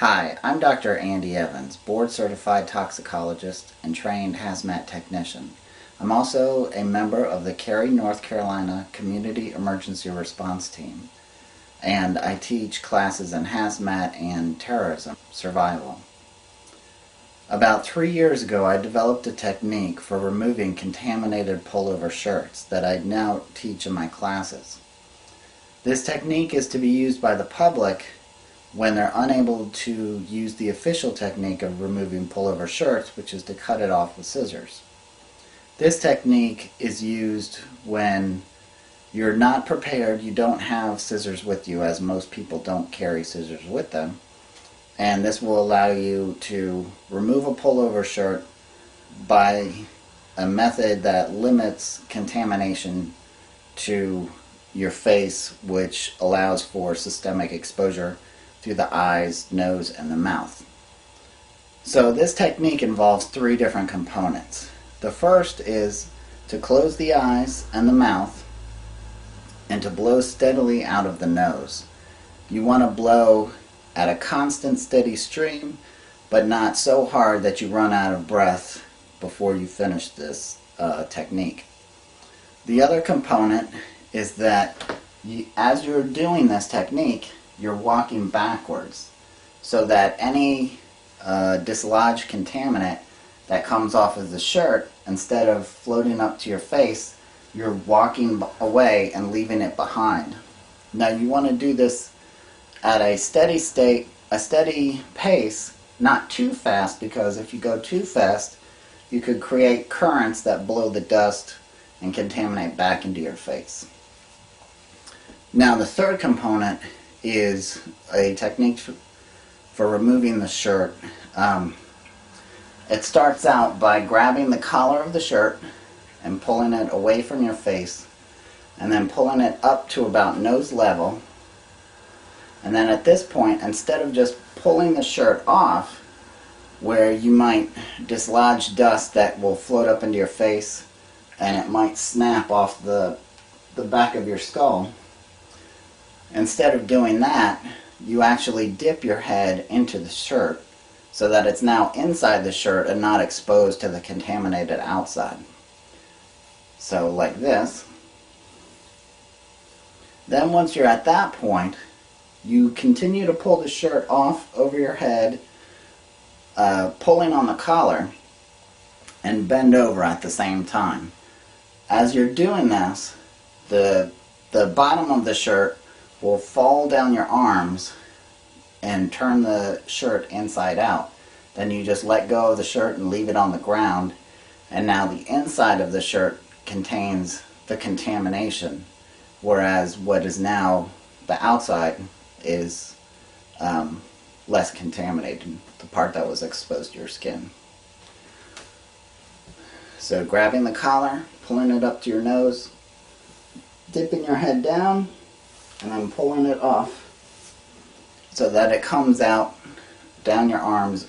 Hi, I'm Dr. Andy Evans, board-certified toxicologist and trained hazmat technician. I'm also a member of the Cary, North Carolina Community Emergency Response Team, and I teach classes in hazmat and terrorism survival. About 3 years ago, I developed a technique for removing contaminated pullover shirts that I now teach in my classes. This technique is to be used by the public when they're unable to use the official technique of removing pullover shirts, which is to cut it off with scissors. This technique is used when you're not prepared, you don't have scissors with you, as most people don't carry scissors with them, and this will allow you to remove a pullover shirt by a method that limits contamination to your face, which allows for systemic exposure through the eyes, nose, and the mouth. So this technique involves 3 different components. The first is to close the eyes and the mouth and to blow steadily out of the nose. You want to blow at a constant steady stream, but not so hard that you run out of breath before you finish this technique. The other component is that as you're doing this technique, you're walking backwards so that any dislodged contaminant that comes off of the shirt, instead of floating up to your face, you're walking away and leaving it behind. Now you want to do this at a steady state, a steady pace, not too fast, because if you go too fast, you could create currents that blow the dust and contaminate back into your face. Now the third component is a technique for removing the shirt. It starts out by grabbing the collar of the shirt and pulling it away from your face, and then pulling it up to about nose level. And then at this point, instead of just pulling the shirt off, where you might dislodge dust that will float up into your face and it might snap off the back of your skull, instead of doing that, you actually dip your head into the shirt so that it's now inside the shirt and not exposed to the contaminated outside. So like this. Then once you're at that point, you continue to pull the shirt off over your head, pulling on the collar, and bend over at the same time. As you're doing this, the bottom of the shirt will fall down your arms and turn the shirt inside out. Then you just let go of the shirt and leave it on the ground, and now the inside of the shirt contains the contamination, whereas what is now the outside is less contaminated, the part that was exposed to your skin. So grabbing the collar, pulling it up to your nose, dipping your head down, and then pulling it off so that it comes out down your arms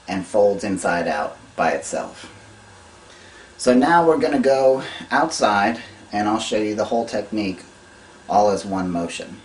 and folds inside out by itself. So now we're going to go outside and I'll show you the whole technique all as one motion.